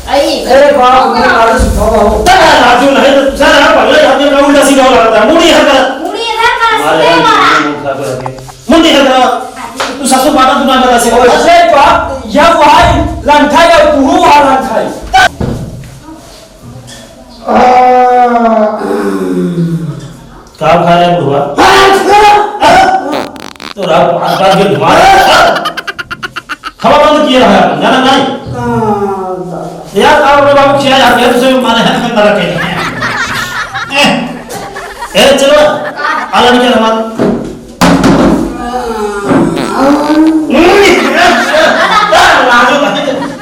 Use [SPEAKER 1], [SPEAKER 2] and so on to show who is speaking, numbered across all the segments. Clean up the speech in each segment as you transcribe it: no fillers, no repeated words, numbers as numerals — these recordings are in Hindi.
[SPEAKER 1] आई
[SPEAKER 2] अरे बाप रे काढू बाबा हो
[SPEAKER 3] राजू नहीं तो सर आप पहले हमने का उल्टा सीधा हो रहा था मुड़ी है कर
[SPEAKER 1] मुड़ी इधर कर से मारा
[SPEAKER 3] मुड़ी है कर तू सासू बाटा तू ना बता से
[SPEAKER 2] अरे बाप या भाई लंठा या तू आ लंठा
[SPEAKER 3] का खा रहा है बुढ़वा तो रात बार के मार खबर बंद किया है जाना नहीं यार आप रे बाबू खिया यार ये तुझे माने है में रखे ए चलो आला निकल हमारा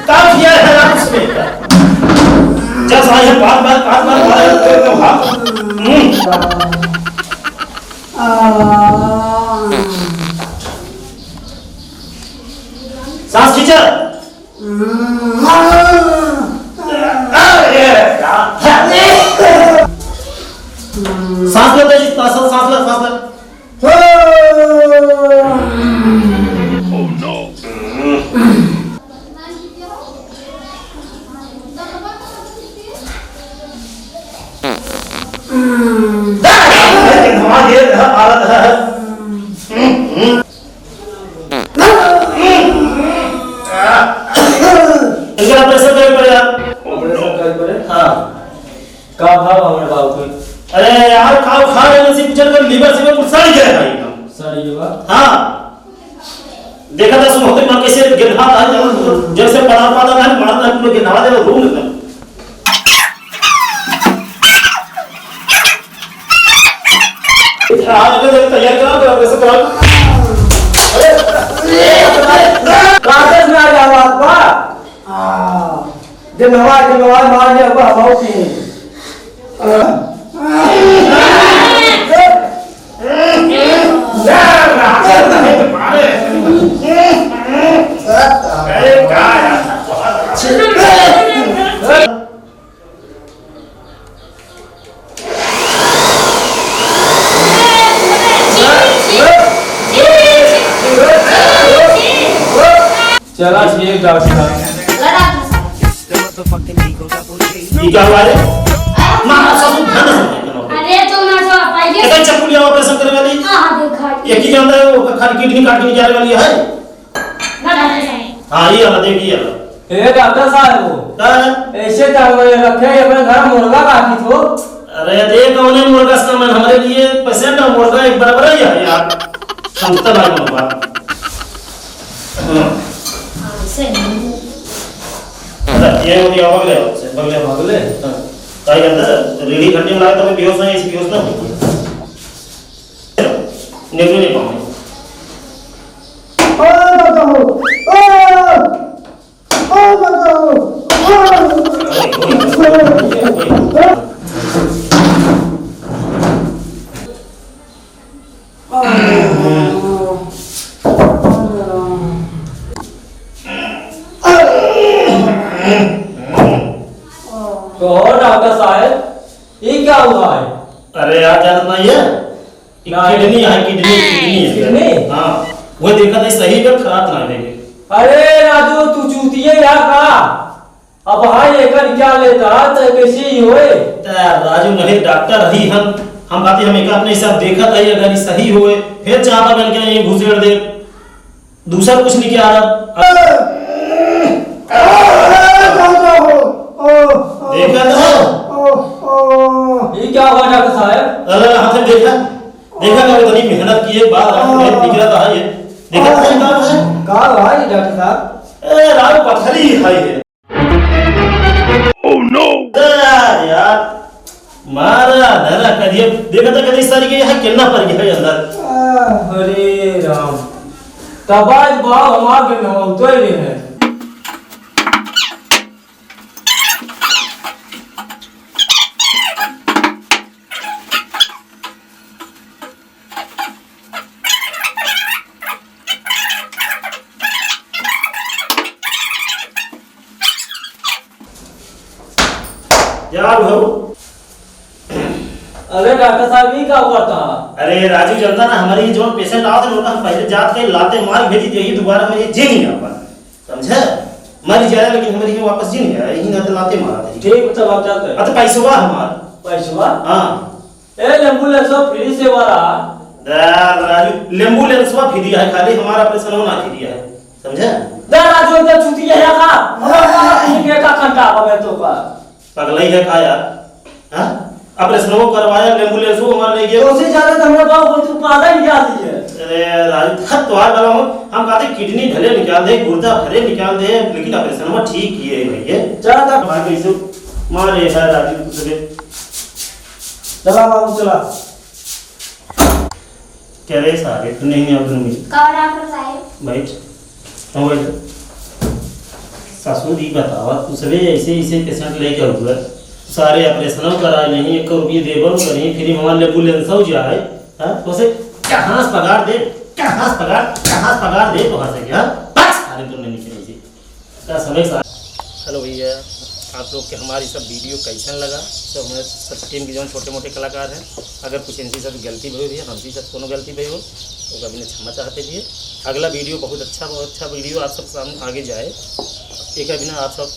[SPEAKER 3] का किया है यार उसमें जब सारे बात तो हां सांस खींचा सांस लेते जी सांस ले
[SPEAKER 4] Oh no.
[SPEAKER 3] अरे यार खाओ खा रहे नसीब चल कर लीवर से कुछ साड़ी गिरा भाई एकदम
[SPEAKER 2] साड़ी के बाद
[SPEAKER 3] हां देखा था सुबह तक मां कैसे गिरहा था जैसे पड़ा पादा है मारना है पूरे गिरहा दे रूम एकदम अरे तैयार करा वैसे करा
[SPEAKER 2] कागज में आ गया बात बा दिलवा मार दिया बा बहुत ही चला ठीक डॉक्टर साहब
[SPEAKER 3] ये क्या हुआ रे मां सब धन
[SPEAKER 1] अरे तो ना सो पाइए
[SPEAKER 3] एक चप्पू ऑपरेशन करने वाली
[SPEAKER 1] हां देखा
[SPEAKER 3] एक ही जानता है वो खाली किडनी काटने जाने वाली है हां ये वाला देखिए
[SPEAKER 2] ए डॉक्टर साहब वो ऐसे टांगे रखे अपने घर मुर्गा काटी तो
[SPEAKER 3] अरे देख उन्हें मुर्गा का मन हमारे लिए पेशेंट और मुर्गा एक बराबर ही है यार समझता भाई मुर्गा ये होती है बगले ताई अंदर रेडी करने में लगा तो बेहोश नहीं ऐसी बेहोश ना निकल नहीं पाऊंगा
[SPEAKER 2] तो डॉक्टर साहब ये क्या हुआ है
[SPEAKER 3] अरे यार जानत नहीं है किडनी है किडनी हां वो देखा था सही में खराब ना देंगे
[SPEAKER 2] अरे राजू तू चूतिए यार का अब भाई लेकर क्या लेता तो कैसे ही होए
[SPEAKER 3] राजू नहीं डॉक्टर ही हम बातें हम एक अपने हिसाब देखा था अगर ये सही होए फिर चापा बन के ये घुसेड़ दे दूसरा कुछ नहीं किया देखा तो
[SPEAKER 2] ये क्या हुआ डॉक्टर साहब
[SPEAKER 3] अरे हमने देखा कभी इतनी मेहनत की है बात दिख रहा था ये देखा था
[SPEAKER 2] का भाई डॉक्टर साहब
[SPEAKER 3] ए राव पथरी है ये
[SPEAKER 4] Oh no.
[SPEAKER 3] यार मारा धरा करिए देखा था कभी इस तरीके है कितना पर गया अंदर
[SPEAKER 2] अरे राम तबाज बाप हमारे नाम तो ही है
[SPEAKER 3] यार हो
[SPEAKER 2] अरे डॉक्टर साहब ये क्या हुआ था
[SPEAKER 3] अरे राजू जनता ना हमारी जो पेशेंट आओ थे उनका हम पहले जात के लाते मार भेजी थी दोबारा में ये जी नहीं आ पा समझे? मर जाए लेकिन हमारी यहाँ वापस जी नहीं आया, यही ना तो लाते मारा था।
[SPEAKER 2] ठीक तब आप जाते हैं।
[SPEAKER 3] तो पैसा हुआ हमारा
[SPEAKER 2] पैसा
[SPEAKER 3] हाँ
[SPEAKER 2] ए एम्बुलेंस फ्री से वाला
[SPEAKER 3] राजू एम्बुलेंस हुआ फ्री है, खाली हमारा ऑपरेशन होना फ्री है, समझे?
[SPEAKER 2] दे राजू इधर छुट्टी है का हमारा का घंटा हमें तो का
[SPEAKER 3] पगला ही है का यार। हाँ ऑपरेशन वो करवाया, एम्बुलेंस वो हमारे ले गए।
[SPEAKER 2] उससे ज्यादा तो हमारे गांव को तू पादा निकाल दीजिए।
[SPEAKER 3] अरे राजू थक तो आ गया हूं, हम कहते किडनी भले निकाल दे, गुर्दा भले निकाल दे, लेकिन ऑपरेशन में ठीक किए भैया।
[SPEAKER 2] चला था
[SPEAKER 3] बाकी से मारे है राजू तुझे।
[SPEAKER 2] चला बाबू चला।
[SPEAKER 3] क्या रे सारे तू नहीं अब दूंगी
[SPEAKER 1] का डॉक्टर साहब
[SPEAKER 3] बैठ हो गए। ससुर ही बतावा तू सवे ऐसे ऐसे पेशेंट लेके हुआ सारे ऑपरेशन कराए नहीं, 1 रुपये देबो करी फिर हमारे एम्बुलेंस हो जाए। हां तो से कहां से पगार दे, कहां से पगार दे तो से क्या बस सारे तो नहीं निकले जी का समय सा। हेलो भैया, आप लोग के हमारी सब वीडियो कैसन लगा? तो हमारे सब टीम के जो छोटे मोटे कलाकार हैं, अगर कुछ इनकी सब गलती भई है, हमसी सब कोनो गलती भई हो तो कभी ने क्षमा चाहते दिए। अगला वीडियो बहुत अच्छा वीडियो आप सब सामने आगे जाए। एक है बिना आप सब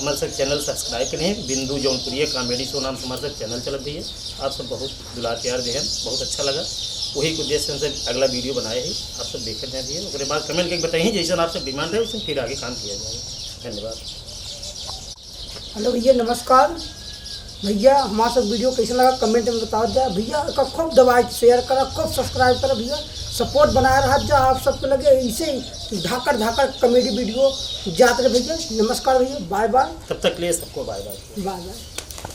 [SPEAKER 3] हमारे सब चैनल सब्सक्राइब करें, बिंदु जौनपुरी कॉमेडी शो नाम से हमारे सब चैनल चलत है। आप सब बहुत दुलार प्यार दें, बहुत अच्छा लगा, वही के उद्देश्य से अगला वीडियो बनाए ही आप सब देखते जाए दिए। उसके बाद कमेंट करके बताइए जैसा आप सब डिमांड है उसमें फिर आगे काम किया जाएगा। धन्यवाद।
[SPEAKER 5] हेलो भैया नमस्कार भैया, हमारा सब वीडियो कैसा लगा कमेंट में बताओ जाए भैया का खूब दबाए शेयर करा, खूब सब्सक्राइब करा भैया, सपोर्ट बनाए रहा जा आप सबको लगे ऐसे धाकड़ कॉमेडी वीडियो जाते रहे भैया। नमस्कार भैया, बाय बाय।
[SPEAKER 3] तब तक के लिए सबको बाय बाय।
[SPEAKER 5] Bye bye.